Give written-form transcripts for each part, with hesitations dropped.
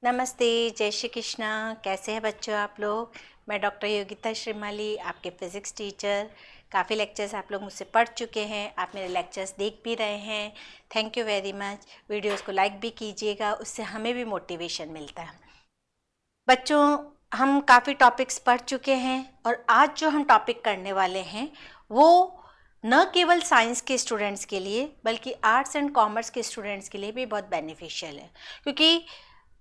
नमस्ते, जय श्री कृष्णा। कैसे हैं बच्चों आप लोग। मैं डॉक्टर योगिता श्रीमाली, आपके फिज़िक्स टीचर। काफ़ी लेक्चर्स आप लोग मुझसे पढ़ चुके हैं, आप मेरे लेक्चर्स देख भी रहे हैं। Thank you very much. Videos को लाइक भी कीजिएगा, उससे हमें भी मोटिवेशन मिलता है। बच्चों, हम काफ़ी टॉपिक्स पढ़ चुके हैं और आज जो हम टॉपिक करने वाले हैं वो न केवल साइंस के स्टूडेंट्स के लिए बल्कि आर्ट्स एंड कॉमर्स के स्टूडेंट्स के लिए भी बहुत बेनिफिशियल है, क्योंकि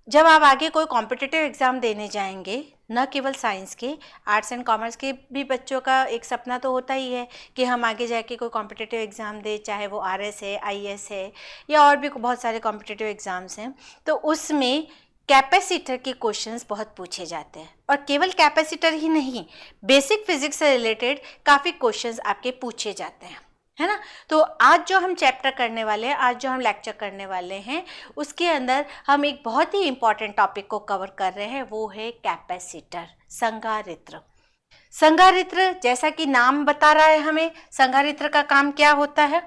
जब आप आगे कोई कॉम्पिटिटिव एग्ज़ाम देने जाएंगे, न केवल साइंस के, आर्ट्स एंड कॉमर्स के भी बच्चों का एक सपना तो होता ही है कि हम आगे जाके कोई कॉम्पिटिटिव एग्ज़ाम दें, चाहे वो आरएस है, आईएएस है या और भी बहुत सारे कॉम्पिटिटिव एग्ज़ाम्स हैं। तो उसमें कैपेसिटर के क्वेश्चंस बहुत पूछे जाते हैं, और केवल कैपेसिटर ही नहीं, बेसिक फिजिक्स से रिलेटेड काफ़ी क्वेश्चंस आपके पूछे जाते हैं, है ना। तो आज जो हम चैप्टर करने वाले हैं, आज जो हम लेक्चर करने वाले हैं, उसके अंदर हम एक बहुत ही इंपॉर्टेंट टॉपिक को कवर कर रहे हैं, वो है कैपेसिटर, संधारित्र। संधारित्र, जैसा कि नाम बता रहा है हमें, संधारित्र का काम क्या होता है?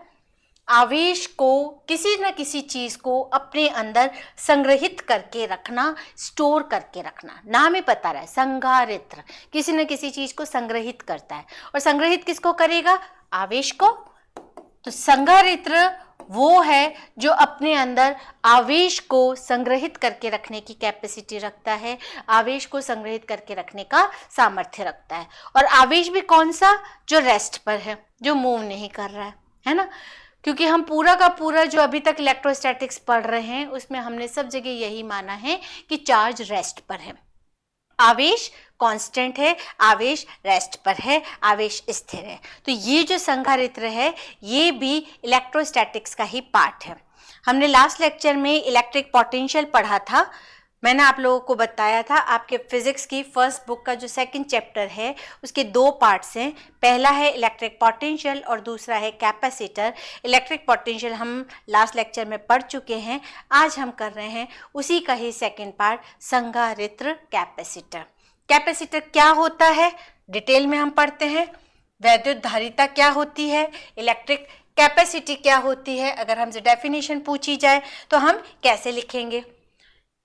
आवेश को, किसी न किसी चीज को अपने अंदर संग्रहित करके रखना, स्टोर करके रखना। नाम ही बता रहा है, संधारित्र किसी न किसी चीज को संग्रहित करता है। और संग्रहित किसको करेगा? आवेश को। तो संधारित्र वो है जो अपने अंदर आवेश को संग्रहित करके रखने की कैपेसिटी रखता है, आवेश को संग्रहित करके रखने का सामर्थ्य रखता है। और आवेश भी कौन सा? जो रेस्ट पर है, जो मूव नहीं कर रहा है ना। क्योंकि हम पूरा का पूरा जो अभी तक इलेक्ट्रोस्टैटिक्स पढ़ रहे हैं उसमें हमने सब जगह यही माना है कि चार्ज रेस्ट पर है, आवेश कांस्टेंट है, आवेश रेस्ट पर है, आवेश स्थिर है। तो ये जो संधारित्र है ये भी इलेक्ट्रोस्टैटिक्स का ही पार्ट है। हमने लास्ट लेक्चर में इलेक्ट्रिक पोटेंशियल पढ़ा था। मैंने आप लोगों को बताया था, आपके फिजिक्स की फर्स्ट बुक का जो सेकंड चैप्टर है उसके दो पार्ट्स हैं। पहला है इलेक्ट्रिक पोटेंशियल और दूसरा है कैपेसिटर। इलेक्ट्रिक पोटेंशियल हम लास्ट लेक्चर में पढ़ चुके हैं, आज हम कर रहे हैं उसी का ही सेकंड पार्ट, संधारित्र कैपेसिटर। कैपेसिटर क्या होता है डिटेल में हम पढ़ते हैं। वैद्युत धारिता क्या होती है, इलेक्ट्रिक कैपेसिटी क्या होती है, अगर हमसे डेफिनेशन पूछी जाए तो हम कैसे लिखेंगे।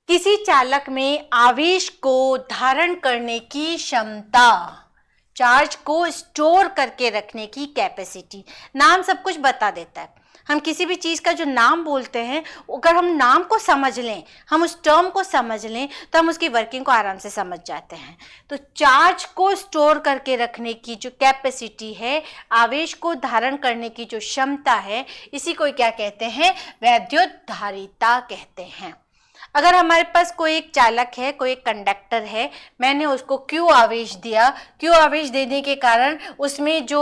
किसी चालक में आवेश को धारण करने की क्षमता, चार्ज को स्टोर करके रखने की कैपेसिटी। नाम सब कुछ बता देता है। हम किसी भी चीज़ का जो नाम बोलते हैं, अगर हम नाम को समझ लें, हम उस टर्म को समझ लें, तो हम उसकी वर्किंग को आराम से समझ जाते हैं। तो चार्ज को स्टोर करके रखने की जो कैपेसिटी है, आवेश को धारण करने की जो क्षमता है, इसी को क्या कहते हैं? वैद्युत धारिता कहते हैं। अगर हमारे पास कोई एक चालक है, कोई एक कंडक्टर है, मैंने उसको Q आवेश दिया, Q आवेश देने के कारण उसमें जो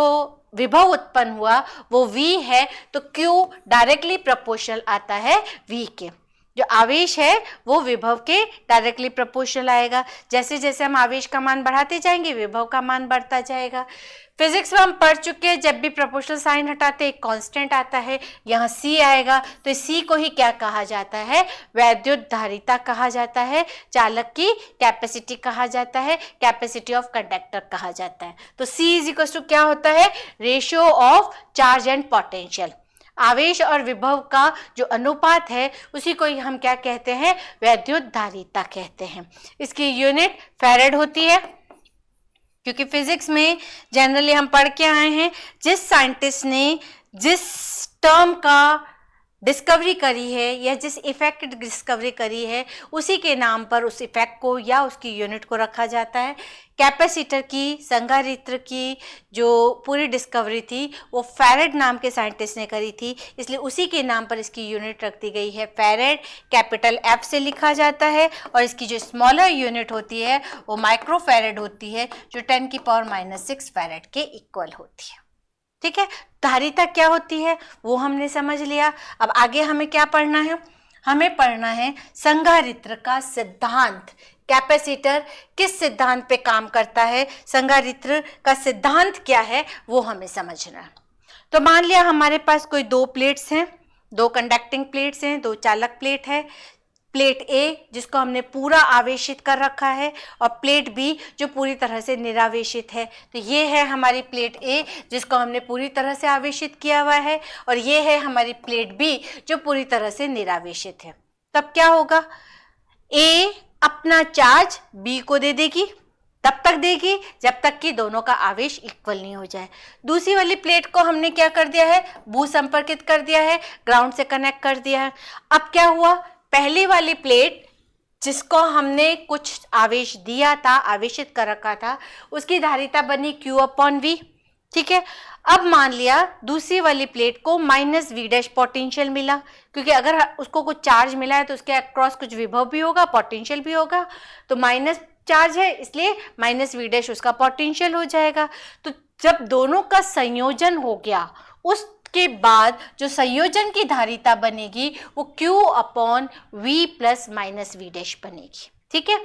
विभव उत्पन्न हुआ वो V है, तो Q डायरेक्टली प्रोपोर्शनल आता है V के। जो आवेश है वो विभव के डायरेक्टली प्रोपोर्शनल आएगा। जैसे जैसे हम आवेश का मान बढ़ाते जाएंगे विभव का मान बढ़ता जाएगा। फिजिक्स में हम पढ़ चुके हैं, जब भी प्रोपोर्शनल साइन हटाते एक कांस्टेंट आता है, यहाँ C आएगा, तो C को ही क्या कहा जाता है? वैद्युत धारिता कहा जाता है, चालक की कैपेसिटी कहा जाता है, कैपेसिटी ऑफ कंडक्टर कहा जाता है। तो C इज इक्वल टू क्या होता है? Ratio of charge and potential. आवेश और विभव का जो अनुपात है उसी को ही हम क्या कहते हैं? वैद्युत धारिता कहते हैं। इसकी यूनिट फैरेड होती है, क्योंकि फिजिक्स में जनरली हम पढ़ के आए हैं, जिस साइंटिस्ट ने जिस टर्म का डिस्कवरी करी है या जिस इफेक्ट की डिस्कवरी करी है, उसी के नाम पर उस इफेक्ट को या उसकी यूनिट को रखा जाता है। कैपेसिटर की, संधारित्र की जो पूरी डिस्कवरी थी वो फैरेड नाम के साइंटिस्ट ने करी थी, इसलिए उसी के नाम पर इसकी यूनिट रख दी गई है फैरेड। कैपिटल F से लिखा जाता है, और इसकी जो स्मॉलर यूनिट होती है वो माइक्रो फैरेड होती है, जो 10⁻⁻⁶ फैरेड के इक्वल होती है। ठीक है, धारिता क्या होती है वो हमने समझ लिया। अब आगे हमें क्या पढ़ना है? हमें पढ़ना है संधारित्र का सिद्धांत। कैपेसिटर किस सिद्धांत पे काम करता है, संधारित्र का सिद्धांत क्या है, वो हमें समझना है। तो मान लिया हमारे पास कोई दो प्लेट्स हैं, दो कंडक्टिंग प्लेट्स हैं, दो चालक प्लेट है। प्लेट ए जिसको हमने पूरा आवेशित कर रखा है, और प्लेट बी जो पूरी तरह से निरावेशित है। तो ये है हमारी प्लेट ए जिसको हमने पूरी तरह से आवेशित किया हुआ है, और ये है हमारी प्लेट बी जो पूरी तरह से निरावेशित है। तब क्या होगा? ए उतना चार्ज बी को दे देगी, तब तक देगी जब तक कि दोनों का आवेश इक्वल नहीं हो जाए। दूसरी वाली प्लेट को हमने क्या कर दिया है, भू संपर्कित कर दिया है, ग्राउंड से कनेक्ट कर दिया है। अब क्या हुआ, पहली वाली प्लेट जिसको हमने कुछ आवेश दिया था, आवेशित कर रखा था, उसकी धारिता बनी Q/V। ठीक है, अब मान लिया दूसरी वाली प्लेट को -V' पोटेंशियल मिला, क्योंकि अगर उसको कुछ चार्ज मिला है तो उसके अक्रॉस कुछ विभव भी होगा, पोटेंशियल भी होगा, तो माइनस चार्ज है इसलिए -V' उसका पोटेंशियल हो जाएगा। तो जब दोनों का संयोजन हो गया, उसके बाद जो संयोजन की धारिता बनेगी वो Q/V + -V' बनेगी। ठीक है,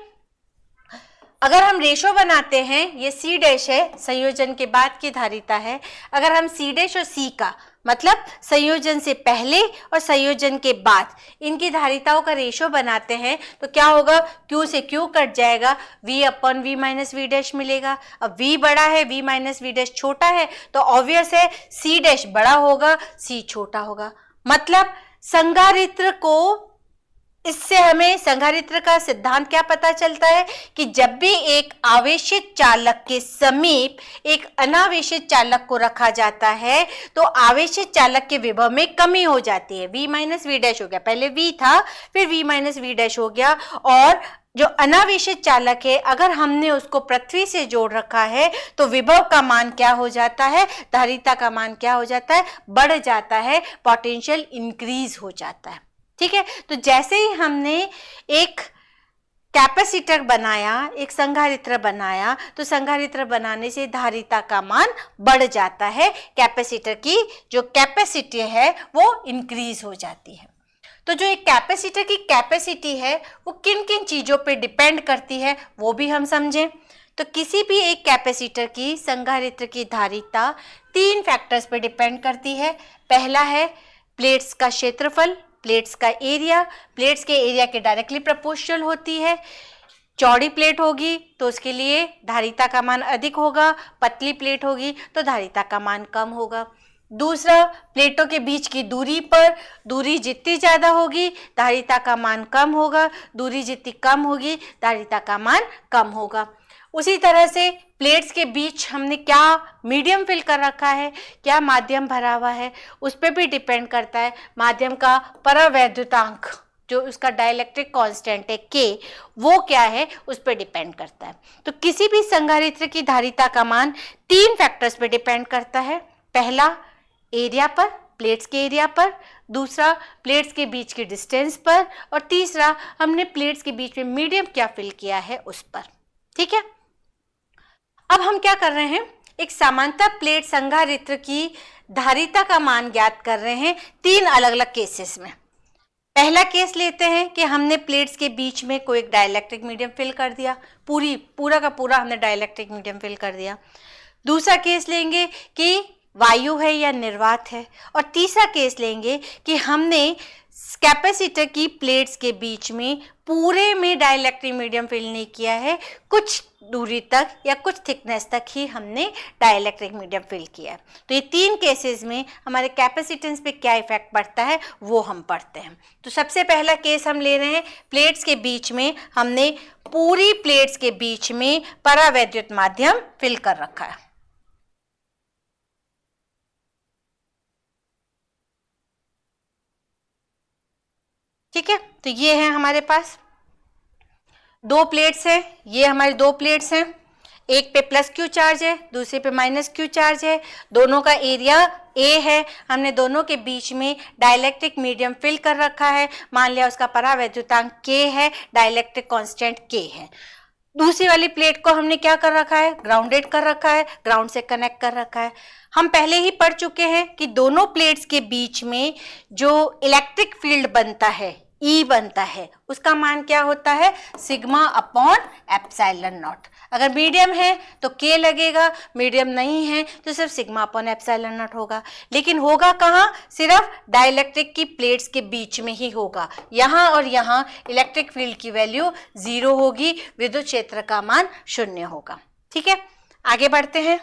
अगर हम रेशो बनाते हैं, ये C' है, संयोजन के बाद की धारिता है। अगर हम C' और C का मतलब संयोजन से पहले और संयोजन के बाद इनकी धारिताओं का रेशो बनाते हैं तो क्या होगा, Q से Q कट जाएगा, V/V -V' मिलेगा। अब V बड़ा है, V -V' छोटा है, तो ऑब्वियस है C' बड़ा होगा, C छोटा होगा। मतलब संधारित्र को, इससे हमें संधारित्र का सिद्धांत क्या पता चलता है कि जब भी एक आवेशित चालक के समीप एक अनावेशित चालक को रखा जाता है तो आवेशित चालक के विभव में कमी हो जाती है। V -V' हो गया, पहले V था फिर V -V' हो गया, और जो अनावेशित चालक है अगर हमने उसको पृथ्वी से जोड़ रखा है तो विभव का मान क्या हो जाता है, धारिता का मान क्या हो जाता है, बढ़ जाता है, पोटेंशियल इंक्रीज हो जाता है। ठीक है, तो जैसे ही हमने एक कैपेसिटर बनाया, एक संधारित्र बनाया, तो संधारित्र बनाने से धारिता का मान बढ़ जाता है, कैपेसिटर की जो कैपेसिटी है वो इंक्रीज हो जाती है। तो जो एक कैपेसिटर की कैपेसिटी है वो किन किन चीजों पे डिपेंड करती है वो भी हम समझें। तो किसी भी एक कैपेसिटर की, संधारित्र की धारिता 3 फैक्टर्स पे डिपेंड करती है। पहला है प्लेट्स का क्षेत्रफल, प्लेट्स का एरिया, प्लेट्स के एरिया के डायरेक्टली प्रोपोर्शनल होती है। चौड़ी प्लेट होगी तो उसके लिए धारिता का मान अधिक होगा, पतली प्लेट होगी तो धारिता का मान कम होगा। दूसरा, प्लेटों के बीच की दूरी पर, दूरी जितनी ज़्यादा होगी धारिता का मान कम होगा, दूरी जितनी कम होगी धारिता का मान कम होगा। उसी तरह से प्लेट्स के बीच हमने क्या मीडियम फिल कर रखा है, क्या माध्यम भरा हुआ है, उस पर भी डिपेंड करता है। माध्यम का परावैद्युतांक, जो उसका डाइलेक्ट्रिक कांस्टेंट है K, वो क्या है उस पर डिपेंड करता है। तो किसी भी संधारित्र की धारिता का मान 3 फैक्टर्स पे डिपेंड करता है। पहला एरिया पर, प्लेट्स के एरिया पर, दूसरा प्लेट्स के बीच की डिस्टेंस पर, और तीसरा हमने प्लेट्स के बीच में मीडियम क्या फिल किया है उस पर। ठीक है, अब हम क्या कर रहे हैं, एक समांतर प्लेट संधारित्र की धारिता का मान ज्ञात कर रहे हैं 3 अलग अलग केसेस में। पहला केस लेते हैं कि हमने प्लेट्स के बीच में कोई एक डाइलेक्ट्रिक मीडियम फिल कर दिया, पूरा का पूरा हमने डाइलेक्ट्रिक मीडियम फिल कर दिया। दूसरा केस लेंगे कि वायु है या निर्वात है, और तीसरा केस लेंगे कि हमने कैपेसिटर की प्लेट्स के बीच में पूरे में डाइलेक्ट्रिक मीडियम फिल नहीं किया है, कुछ दूरी तक या कुछ थिकनेस तक ही हमने डाइलेक्ट्रिक मीडियम फिल किया है। तो ये 3 केसेस में हमारे कैपेसिटेंस पे क्या इफेक्ट पड़ता है वो हम पढ़ते हैं। तो सबसे पहला केस हम ले रहे हैं, प्लेट्स के बीच में हमने पूरी प्लेट्स के बीच में परावैद्युत माध्यम फिल कर रखा है। ठीक है, तो ये है हमारे पास 2 प्लेट्स हैं, ये हमारी 2 प्लेट्स हैं, एक पे +Q चार्ज है, दूसरे पे -Q चार्ज है, दोनों का एरिया A है, हमने दोनों के बीच में डाइलेक्ट्रिक मीडियम फिल कर रखा है, मान लिया उसका परावैद्युतांक K है, डाइलेक्ट्रिक कांस्टेंट K है। दूसरी वाली प्लेट को हमने क्या कर रखा है, ग्राउंडेड कर रखा है, ग्राउंड से कनेक्ट कर रखा है। हम पहले ही पढ़ चुके हैं कि दोनों प्लेट्स के बीच में जो इलेक्ट्रिक फील्ड बनता है, E बनता है, उसका मान क्या होता है, σ/ε0। अगर मीडियम है तो K लगेगा, मीडियम नहीं है तो सिर्फ σ/ε0 होगा। लेकिन होगा कहाँ, सिर्फ डाइलेक्ट्रिक की प्लेट्स के बीच में ही होगा। यहाँ और यहाँ इलेक्ट्रिक फील्ड की वैल्यू 0 होगी, विद्युत क्षेत्र का मान 0 होगा। ठीक है, आगे बढ़ते हैं।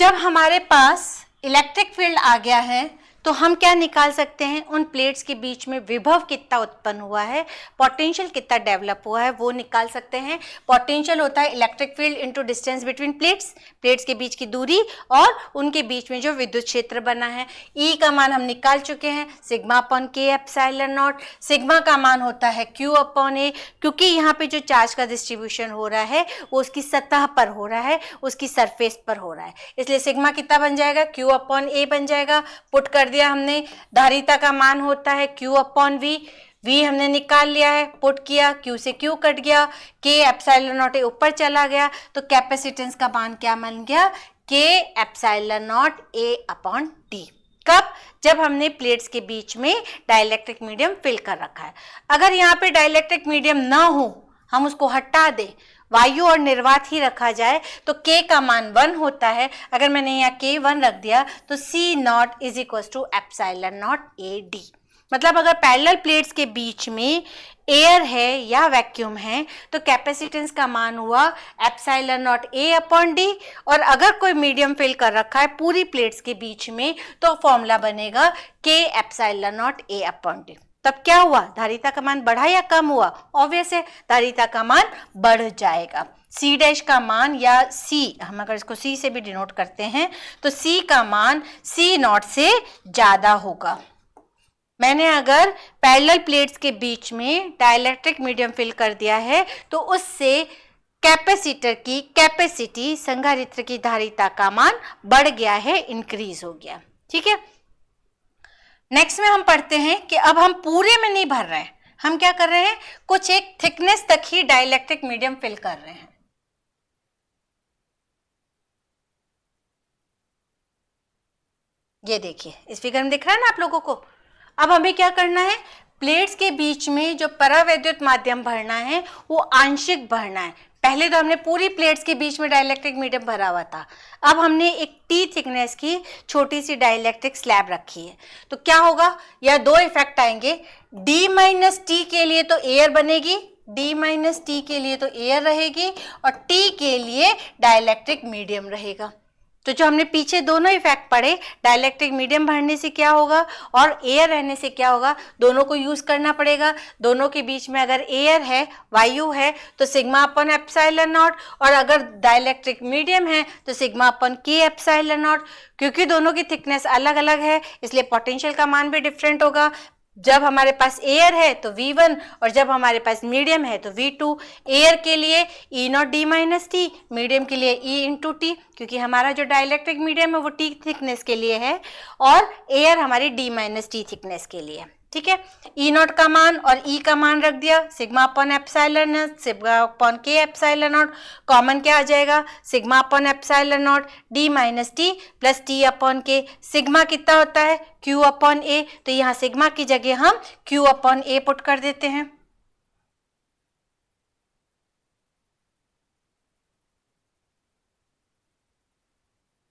जब हमारे पास इलेक्ट्रिक फील्ड आ गया है तो हम क्या निकाल सकते हैं, उन प्लेट्स के बीच में विभव कितना उत्पन्न हुआ है, पोटेंशियल कितना डेवलप हुआ है, वो निकाल सकते हैं। पोटेंशियल होता है electric field into distance between plates, plates के बीच की दूरी और उनके बीच में जो विद्युत क्षेत्र बना है। ई का मान हम निकाल चुके हैं, सिग्मा अपॉन के एप्सिलॉन नॉट। सिग्मा का मान होता है क्यू अपॉन ए, क्योंकि यहाँ पे जो चार्ज का डिस्ट्रीब्यूशन हो रहा है वो उसकी सतह पर हो रहा है, उसकी सरफेस पर हो रहा है, इसलिए सिग्मा कितना बन जाएगा, क्यू अपॉन ए बन जाएगा। पुट कर दिया हमने। धारिता का मान होता है Q अपॉन V, V हमने निकाल लिया है, पुट किया, Q से Q कट गया, K एप्सिलॉन नॉट ए ऊपर चला गया, तो कैपेसिटेंस का मान क्या बन गया, K epsilon not A upon D। कब, जब हमने प्लेट्स के बीच में डाइलेक्ट्रिक मीडियम फिल कर रखा है। अगर यहाँ पे डाइलेक्ट्रिक मीडियम ना हो, हम उसको हटा दें, वायु और निर्वात ही रखा जाए, तो K का मान 1 होता है। अगर मैंने यहाँ K 1 रख दिया तो C nought is equal to epsilon nought A D. मतलब अगर पैरेलल प्लेट्स के बीच में एयर है या वैक्यूम है तो कैपेसिटेंस का मान हुआ एप्सिलॉन नॉट ए अपॉन डी, और अगर कोई मीडियम फिल कर रखा है पूरी प्लेट्स के बीच में तो फॉर्मूला बनेगा K एप्सिलॉन नॉट ए अपॉन डी। तब क्या हुआ, धारिता का मान बढ़ा या कम हुआ, ऑब्वियस है धारिता का मान बढ़ जाएगा। C डैश का मान या C, हम अगर इसको C से भी डिनोट करते हैं तो C का मान C नॉट से ज्यादा होगा। मैंने अगर पैरेलल प्लेट्स के बीच में डाइलेक्ट्रिक मीडियम फिल कर दिया है तो उससे कैपेसिटर की कैपेसिटी, संधारित्र की धारिता का मान बढ़ गया है, इंक्रीज हो गया। ठीक है, नेक्स्ट में हम पढ़ते हैं कि अब हम पूरे में नहीं भर रहे हैं, हम क्या कर रहे हैं, कुछ एक थिकनेस तक ही डाइलेक्ट्रिक मीडियम फिल कर रहे हैं। ये देखिए इस फिगर में दिख रहा है ना आप लोगों को। अब हमें क्या करना है, प्लेट्स के बीच में जो परावैद्युत माध्यम भरना है वो आंशिक भरना है। पहले तो हमने पूरी प्लेट्स के बीच में डाइलेक्ट्रिक मीडियम भरा हुआ था, अब हमने एक टी थिकनेस की छोटी सी डाइलेक्ट्रिक स्लैब रखी है। तो क्या होगा, या दो इफेक्ट आएंगे, D माइनस टी के लिए तो एयर बनेगी, D माइनस टी के लिए तो एयर रहेगी, और T के लिए डाइलेक्ट्रिक मीडियम रहेगा। तो जो हमने पीछे दोनों इफेक्ट पढ़े, डाइलेक्ट्रिक मीडियम भरने से क्या होगा और एयर रहने से क्या होगा, दोनों को यूज करना पड़ेगा। दोनों के बीच में अगर एयर है, वायु है, तो सिग्मा अपन एप्सिलॉन नॉट, और अगर डाइलेक्ट्रिक मीडियम है तो सिग्मा अपन के एप्सिलॉन नॉट। क्योंकि दोनों की थिकनेस अलग अलग है इसलिए पोटेंशियल का मान भी डिफरेंट होगा। जब हमारे पास एयर है तो V1 और जब हमारे पास मीडियम है तो V2। एयर के लिए E not D minus T, medium के लिए E इंटू टी, क्योंकि हमारा जो डाइलेक्ट्रिक मीडियम है वो T थिकनेस के लिए है और एयर हमारी D माइनस टी थिकनेस के लिए। ठीक है, E नॉट का मान और E का मान रख दिया, sigma upon epsilon not, sigma upon के एप्सिलॉन नॉट, कॉमन क्या आ जाएगा, sigma upon epsilon not D minus T plus T upon के। सिग्मा कितना होता है, Q अपॉन A, तो यहाँ सिग्मा की जगह हम Q अपॉन A पुट कर देते हैं।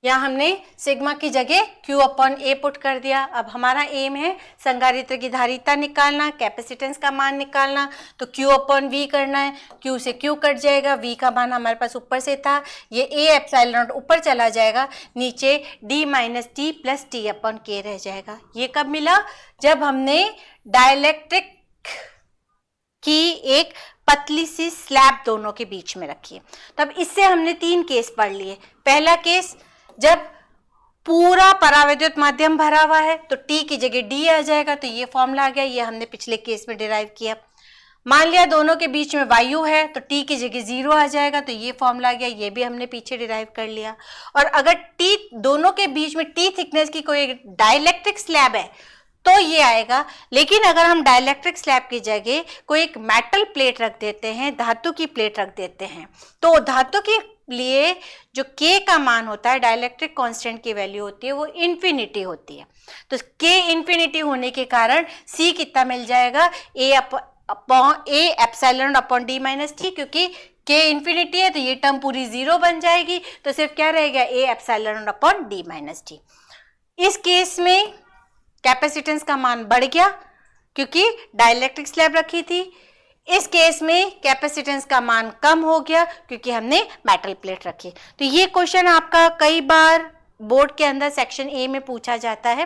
यहाँ हमने सिग्मा की जगह Q अपॉन A पुट कर दिया। अब हमारा एम है संधारित्र की धारिता निकालना, कैपेसिटेंस का मान निकालना, तो Q अपॉन V करना है। Q से Q कट जाएगा, V का मान हमारे पास ऊपर से था, ये A एप्सिलॉन नॉट ऊपर चला जाएगा, नीचे D minus T plus T upon K रह जाएगा। ये कब मिला, जब हमने डाइलेक्ट्रिक की एक पतली सी स्लैब दोनों के बीच में रखी है। तब इससे हमने 3 केस पढ़ लिए। पहला केस, जब पूरा परावैद्युत माध्यम भरा हुआ है तो T की जगह D आ जाएगा, तो ये फॉर्मूला आ गया, ये हमने पिछले केस में डिराइव किया। मान लिया दोनों के बीच में वायु है तो T की जगह 0 आ जाएगा, तो ये फॉर्मूला आ गया, ये भी हमने पीछे डिराइव कर लिया। और अगर T दोनों के बीच में T थिकनेस की कोई डाइलेक्ट्रिक स्लैब है तो ये आएगा। लेकिन अगर हम डाइलेक्ट्रिक स्लैब की जगह कोई एक मेटल प्लेट रख देते हैं, धातु की प्लेट रख देते हैं, तो धातु के लिए जो K का मान होता है, डाइलेक्ट्रिक कांस्टेंट की वैल्यू होती है, वो इन्फिनिटी होती है। तो K इन्फिनिटी होने के कारण C कितना मिल जाएगा, A epsilon upon D minus T, क्योंकि K इन्फिनिटी है तो ये टर्म पूरी 0 बन जाएगी, तो सिर्फ क्या रहेगा, A epsilon upon D minus T. इस केस में कैपेसिटेंस का मान बढ़ गया क्योंकि डाइलेक्ट्रिक स्लैब रखी थी। इस केस में कैपेसिटेंस का मान कम हो गया क्योंकि हमने मेटल प्लेट रखी। तो ये क्वेश्चन आपका कई बार बोर्ड के अंदर सेक्शन ए में पूछा जाता है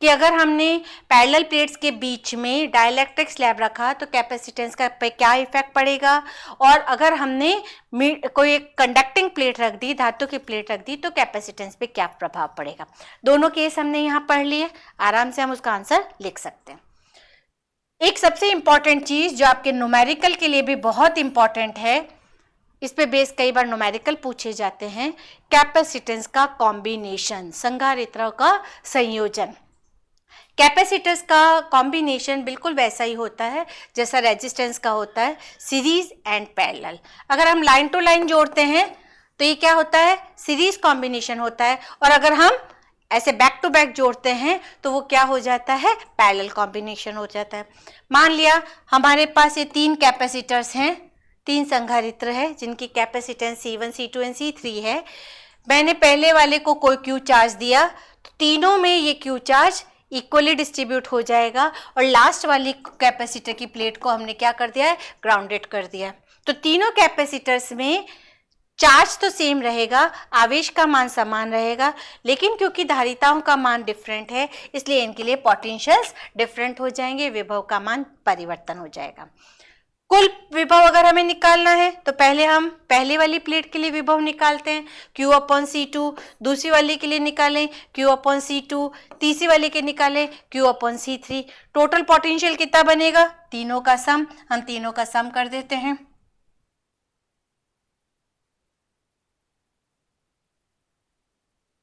कि अगर हमने पैरेलल प्लेट्स के बीच में डाइलेक्ट्रिक स्लैब रखा तो कैपेसिटेंस का पे क्या इफेक्ट पड़ेगा, और अगर हमने कोई कंडक्टिंग प्लेट रख दी, धातु की प्लेट रख दी, तो कैपेसिटेंस पे क्या प्रभाव पड़ेगा। दोनों केस हमने यहाँ पढ़ लिए, आराम से हम उसका आंसर लिख सकते हैं। एक सबसे इंपॉर्टेंट चीज जो आपके न्यूमेरिकल के लिए भी बहुत इंपॉर्टेंट है, इस पे बेस कई बार न्यूमेरिकल पूछे जाते हैं, कैपेसिटेंस का कॉम्बिनेशन, संधारित्रों का संयोजन। कैपेसिटर्स का कॉम्बिनेशन बिल्कुल वैसा ही होता है जैसा रेजिस्टेंस का होता है, सीरीज एंड पैरेलल। अगर हम लाइन टू लाइन जोड़ते हैं तो ये क्या होता है, सीरीज कॉम्बिनेशन होता है, और अगर हम ऐसे बैक टू बैक जोड़ते हैं तो वो क्या हो जाता है, पैरेलल कॉम्बिनेशन हो जाता है। मान लिया हमारे पास ये 3 कैपेसिटर्स हैं, 3 संधारित्र है जिनकी capacitance C1, C2 and C3 है। मैंने पहले वाले को कोई क्यू चार्ज दिया तो तीनों में ये क्यू चार्ज इक्वली डिस्ट्रीब्यूट हो जाएगा, और लास्ट वाली कैपेसिटर की प्लेट को हमने क्या कर दिया है, ग्राउंडेड कर दिया। तो तीनों कैपेसिटर्स में चार्ज तो सेम रहेगा, आवेश का मान समान रहेगा, लेकिन क्योंकि धारिताओं का मान डिफरेंट है इसलिए इनके लिए पोटेंशियल्स डिफरेंट हो जाएंगे, विभव का मान परिवर्तन हो जाएगा। कुल विभव अगर हमें निकालना है तो पहले हम पहले वाली प्लेट के लिए विभव निकालते हैं, Q/C2, दूसरी वाली के लिए निकालें Q/C2, तीसरी वाली के निकालें Q/C3। टोटल पोटेंशियल कितना बनेगा, तीनों का सम, हम तीनों का सम कर देते हैं।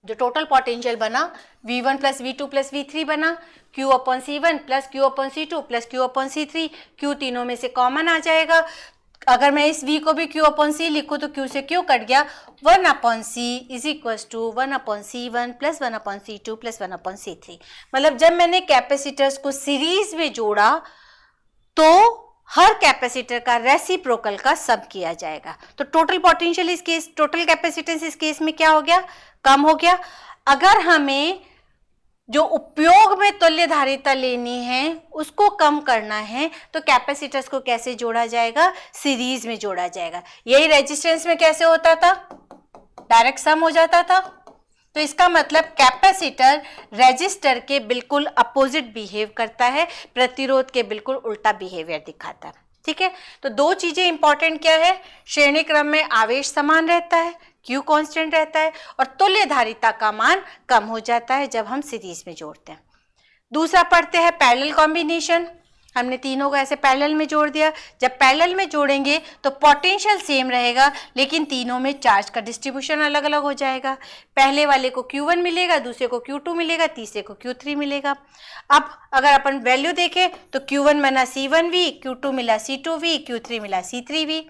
जो टोटल पोटेंशियल बना V1 plus V2 plus V3 बना Q/C1 plus Q/C2 plus Q/C3। Q तीनों में से कॉमन आ जाएगा। अगर मैं इस V को भी Q/C लिखूँ तो Q से Q कट गया, 1/C is equal to 1/C1 plus 1/C2 plus 1/C3। मतलब जब मैंने कैपेसिटर्स को सीरीज में जोड़ा तो हर कैपेसिटर का रेसिप्रोकल का सब किया जाएगा, तो टोटल पोटेंशियल इस केस, टोटल कैपेसिटेंस इस केस में क्या हो गया, कम हो गया। अगर हमें जो उपयोग में तुल्य धारिता लेनी है उसको कम करना है तो कैपेसिटर्स को कैसे जोड़ा जाएगा, सीरीज में जोड़ा जाएगा। यही रेजिस्टेंस में कैसे होता था, डायरेक्ट सम हो जाता था। तो इसका मतलब कैपेसिटर रेजिस्टर के बिल्कुल अपोजिट बिहेव करता है, प्रतिरोध के बिल्कुल उल्टा बिहेवियर दिखाता है। ठीक है, तो 2 चीजें इंपॉर्टेंट क्या है, श्रेणी क्रम में आवेश समान रहता है, Q कांस्टेंट रहता है, और तुल्य धारिता का मान कम हो जाता है जब हम सीरीज में जोड़ते हैं। दूसरा पढ़ते हैं पैरेलल कॉम्बिनेशन। हमने तीनों को ऐसे पैरेलल में जोड़ दिया। जब पैरेलल में जोड़ेंगे तो पोटेंशियल सेम रहेगा, लेकिन तीनों में चार्ज का डिस्ट्रीब्यूशन अलग अलग हो जाएगा। पहले वाले को Q1 मिलेगा, दूसरे को Q2 मिलेगा, तीसरे को Q3 मिलेगा। अब अगर अपन वैल्यू देखें तो Q1 बना C1V, Q2 मिला C2V, Q3 मिला C3V।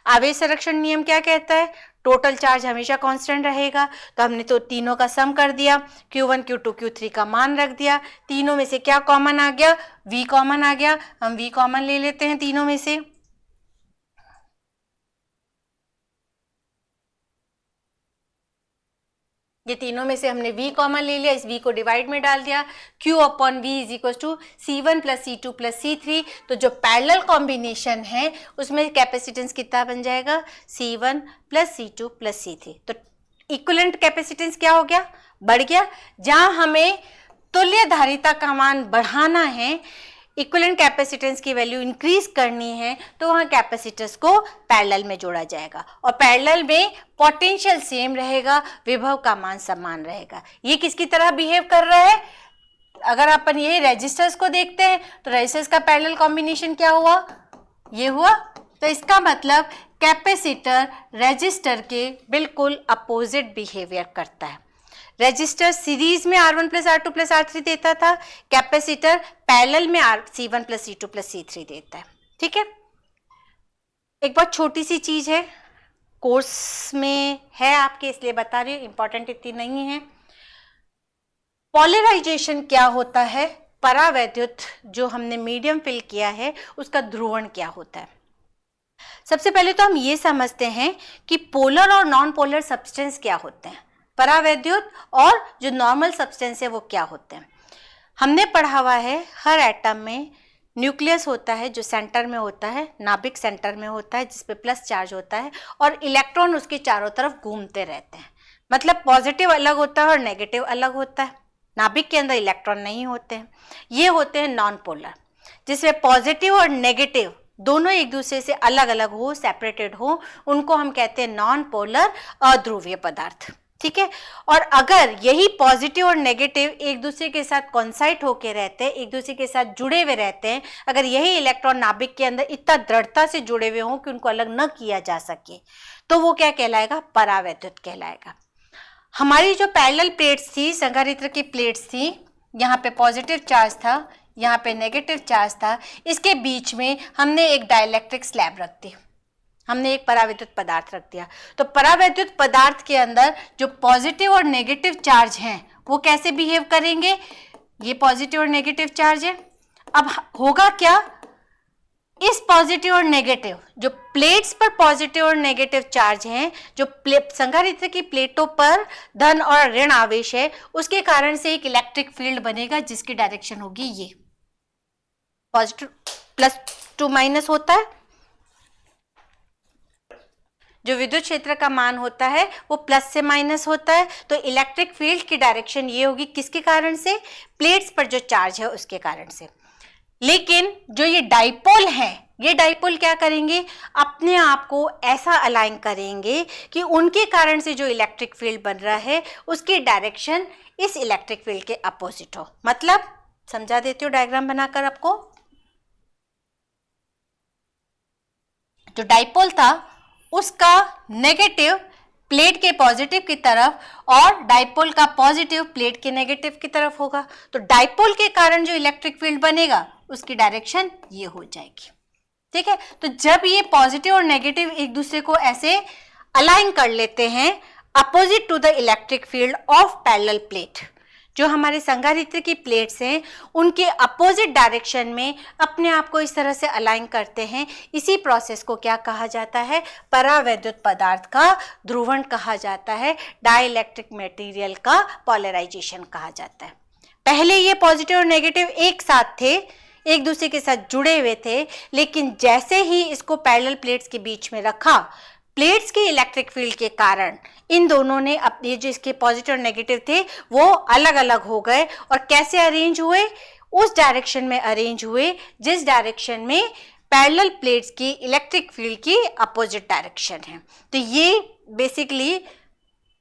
आवेश संरक्षण नियम क्या कहता है, टोटल चार्ज हमेशा कांस्टेंट रहेगा। तो हमने तो तीनों का सम कर दिया, Q1, Q2, Q3 का मान रख दिया। तीनों में से क्या कॉमन आ गया, V कॉमन आ गया। हम V कॉमन ले लेते हैं तीनों में से। ये तीनों में से हमने V कॉमन ले लिया, इस V को डिवाइड में डाल दिया। Q/V is equal to C1 plus C2 plus C3। तो जो पैरेलल कॉम्बिनेशन है उसमें कैपेसिटेंस कितना बन जाएगा, C1 plus C2 plus C3। तो इक्विवेलेंट कैपेसिटेंस क्या हो गया, बढ़ गया। जहां हमें तुल्य धारिता का मान बढ़ाना है, इक्विवेलेंट कैपेसिटेंस की वैल्यू इंक्रीज करनी है, तो वहां कैपेसिटर्स को पैरेलल में जोड़ा जाएगा, और पैरेलल में पोटेंशियल सेम रहेगा, विभव का मान समान रहेगा। ये किसकी तरह बिहेव कर रहा है, अगर अपन ये रेजिस्टर्स को देखते हैं तो रेजिस्टर्स का पैरेलल कॉम्बिनेशन क्या हुआ, ये हुआ। तो इसका मतलब कैपेसिटर रेजिस्टर के बिल्कुल अपोजिट बिहेवियर करता है। रेजिस्टर सीरीज में R1 plus R2 plus R3 देता था, कैपेसिटर पैरेलल में C1 plus C2 plus C3 देता है। ठीक है, एक बहुत छोटी सी चीज है, कोर्स में है आपके इसलिए बता रही हूँ, इंपॉर्टेंट इतनी नहीं है। पोलराइजेशन क्या होता है, परावैद्युत जो हमने मीडियम फिल किया है उसका ध्रुवण क्या होता है। सबसे पहले तो हम ये समझते हैं कि पोलर और नॉन पोलर सब्सटेंस क्या होते हैं, परावैद्युत और जो नॉर्मल सब्सटेंस है वो क्या होते हैं। हमने पढ़ा हुआ है हर एटम में न्यूक्लियस होता है जो सेंटर में होता है, नाभिक सेंटर में होता है जिस पे प्लस चार्ज होता है, और इलेक्ट्रॉन उसके चारों तरफ घूमते रहते हैं। मतलब पॉजिटिव अलग होता है और नेगेटिव अलग होता है। नाभिक के अंदर इलेक्ट्रॉन नहीं होते हैं, ये होते हैं नॉन पोलर, जिसमें पॉजिटिव और नेगेटिव दोनों एक दूसरे से अलग अलग हो, सेपरेटेड हो, उनको हम कहते हैं नॉन पोलर अध्रुवीय पदार्थ। ठीक है, और अगर यही पॉजिटिव और नेगेटिव एक दूसरे के साथ कॉन्साइट होके रहते हैं, एक दूसरे के साथ जुड़े हुए रहते हैं, अगर यही इलेक्ट्रॉन नाभिक के अंदर इतना दृढ़ता से जुड़े हुए हों कि उनको अलग न किया जा सके, तो वो क्या कहलाएगा? परावैद्युत कहलाएगा। हमारी जो पैरेलल प्लेट्स थी, संधारित्र की प्लेट्स थी, यहाँ पे पॉजिटिव चार्ज था, यहाँ पे नेगेटिव चार्ज था, इसके बीच में हमने एक डाइलेक्ट्रिक स्लैब रख दी, हमने एक परावैद्युत पदार्थ रख दिया। तो परावैद्युत पदार्थ के अंदर जो पॉजिटिव और नेगेटिव चार्ज हैं वो कैसे बिहेव करेंगे? ये पॉजिटिव और नेगेटिव चार्ज है। अब होगा क्या? इस पॉजिटिव और नेगेटिव जो प्लेट्स पर पॉजिटिव और नेगेटिव चार्ज हैं, जो संधारित्र की प्लेटों पर धन और ऋण आवेश है, उसके कारण से एक इलेक्ट्रिक फील्ड बनेगा जिसकी डायरेक्शन होगी ये पॉजिटिव प्लस टू माइनस होता है। जो विद्युत क्षेत्र का मान होता है वो प्लस से माइनस होता है, तो इलेक्ट्रिक फील्ड की डायरेक्शन ये होगी किसके कारण से? प्लेट्स पर जो चार्ज है उसके कारण से। लेकिन जो ये डाइपोल है, ये डाइपोल क्या करेंगे? अपने आप को ऐसा अलाइन करेंगे कि उनके कारण से जो इलेक्ट्रिक फील्ड बन रहा है उसकी डायरेक्शन इस इलेक्ट्रिक फील्ड के अपोजिट हो। मतलब समझा देती हूँ डायग्राम बनाकर आपको। जो डाइपोल था उसका नेगेटिव प्लेट के पॉजिटिव की तरफ और डाइपोल का पॉजिटिव प्लेट के नेगेटिव की तरफ होगा। तो डाइपोल के कारण जो इलेक्ट्रिक फील्ड बनेगा उसकी डायरेक्शन ये हो जाएगी। ठीक है, तो जब ये पॉजिटिव और नेगेटिव एक दूसरे को ऐसे अलाइन कर लेते हैं opposite to the electric field of parallel plate, जो हमारे संधारित्र की प्लेट्स हैं उनके अपोजिट डायरेक्शन में अपने आप को इस तरह से अलाइन करते हैं, इसी प्रोसेस को क्या कहा जाता है? परावैद्युत पदार्थ का ध्रुवण कहा जाता है, डाइलेक्ट्रिक मटेरियल का पॉलराइजेशन कहा जाता है। पहले ये पॉजिटिव और नेगेटिव एक साथ थे, एक दूसरे के साथ जुड़े हुए थे, लेकिन जैसे ही इसको पैरेलल प्लेट्स के बीच में रखा, प्लेट्स के इलेक्ट्रिक फील्ड के कारण इन दोनों ने अपने जो इसके पॉजिटिव और नेगेटिव थे वो अलग अलग हो गए। और कैसे अरेंज हुए? उस डायरेक्शन में अरेंज हुए जिस डायरेक्शन में पैरेलल प्लेट्स की इलेक्ट्रिक फील्ड की अपोजिट डायरेक्शन है। तो ये बेसिकली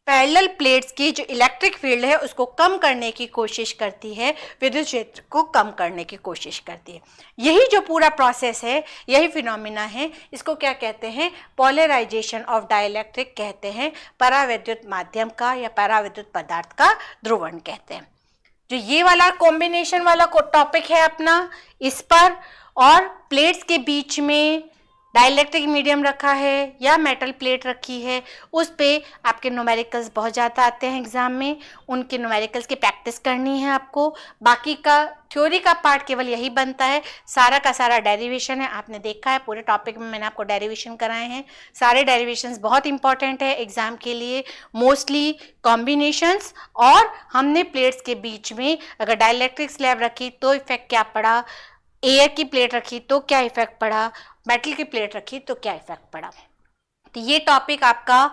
पैरेलल प्लेट्स की जो इलेक्ट्रिक फील्ड है उसको कम करने की कोशिश करती है, विद्युत क्षेत्र को कम करने की कोशिश करती है। यही जो पूरा प्रोसेस है, यही फिनोमिना है, इसको क्या कहते हैं? पोलराइजेशन ऑफ डाइलेक्ट्रिक कहते हैं, परावैद्युत माध्यम का या परावैद्युत पदार्थ का ध्रुवण कहते हैं। जो ये वाला कॉम्बिनेशन वाला टॉपिक है अपना, इस पर और प्लेट्स के बीच में डाइलेक्ट्रिक मीडियम रखा है या मेटल प्लेट रखी है, उस पे आपके न्यूमेरिकल्स बहुत ज़्यादा आते हैं एग्जाम में, उनके न्यूमेरिकल्स की प्रैक्टिस करनी है आपको। बाकी का थ्योरी का पार्ट केवल यही बनता है, सारा का सारा डेरिवेशन है, आपने देखा है पूरे टॉपिक में मैंने आपको डेरिवेशन कराए हैं। सारे डेरिवेशंस बहुत इंपॉर्टेंट है एग्जाम के लिए, मोस्टली कॉम्बिनेशंस। और हमने प्लेट्स के बीच में अगर डाइलेक्ट्रिक स्लैब रखी तो इफेक्ट क्या पड़ा, एयर की प्लेट रखी तो क्या इफेक्ट पड़ा, मेटल की प्लेट रखी तो क्या इफेक्ट पड़ा। तो ये टॉपिक आपका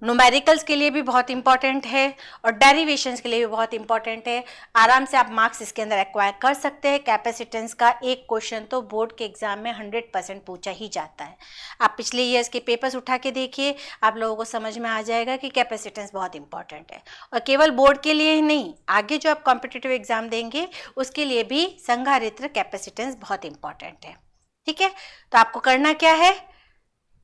न्यूमेरिकल्स के लिए भी बहुत इंपॉर्टेंट है और डेरिवेशंस के लिए भी बहुत इंपॉर्टेंट है। आराम से आप मार्क्स इसके अंदर एक्वायर कर सकते हैं। कैपेसिटेंस का एक क्वेश्चन तो बोर्ड के एग्जाम में 100% पूछा ही जाता है। आप पिछले ईयर्स के पेपर्स उठा के देखिए, आप लोगों को समझ में आ जाएगा कि कैपेसिटेंस बहुत इंपॉर्टेंट है। और केवल बोर्ड के लिए ही नहीं, आगे जो आप कॉम्पिटिटिव एग्जाम देंगे उसके लिए भी संधारित्र कैपेसिटेंस बहुत इंपॉर्टेंट है। ठीक है, तो आपको करना क्या है?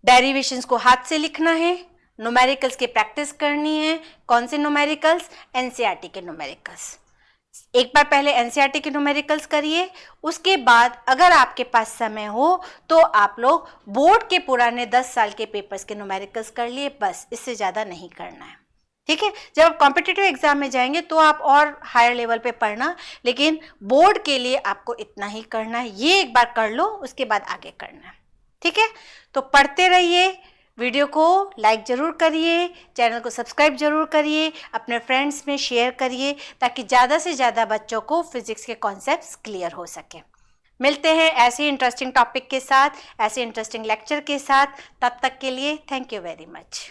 डेरिवेशंस को हाथ से लिखना है, न्यूमेरिकल्स की प्रैक्टिस करनी है। कौन से न्यूमेरिकल्स? एनसीईआरटी के न्यूमेरिकल्स। एक बार पहले एनसीईआरटी के न्यूमेरिकल्स करिए, उसके बाद अगर आपके पास समय हो तो आप लोग बोर्ड के पुराने 10 साल के पेपर्स के न्यूमेरिकल्स कर लिए, बस, इससे ज़्यादा नहीं करना है। ठीक है, जब आप कॉम्पिटिटिव एग्जाम में जाएंगे तो आप और हायर लेवल पे पढ़ना, लेकिन बोर्ड के लिए आपको इतना ही करना है। ये एक बार कर लो, उसके बाद आगे करना है। ठीक है, तो पढ़ते रहिए, वीडियो को लाइक ज़रूर करिए, चैनल को सब्सक्राइब ज़रूर करिए, अपने फ्रेंड्स में शेयर करिए ताकि ज़्यादा से ज़्यादा बच्चों को फिजिक्स के कॉन्सेप्ट्स क्लियर हो सके। मिलते हैं ऐसे इंटरेस्टिंग टॉपिक के साथ, ऐसे इंटरेस्टिंग लेक्चर के साथ। तब तक के लिए थैंक यू वेरी मच।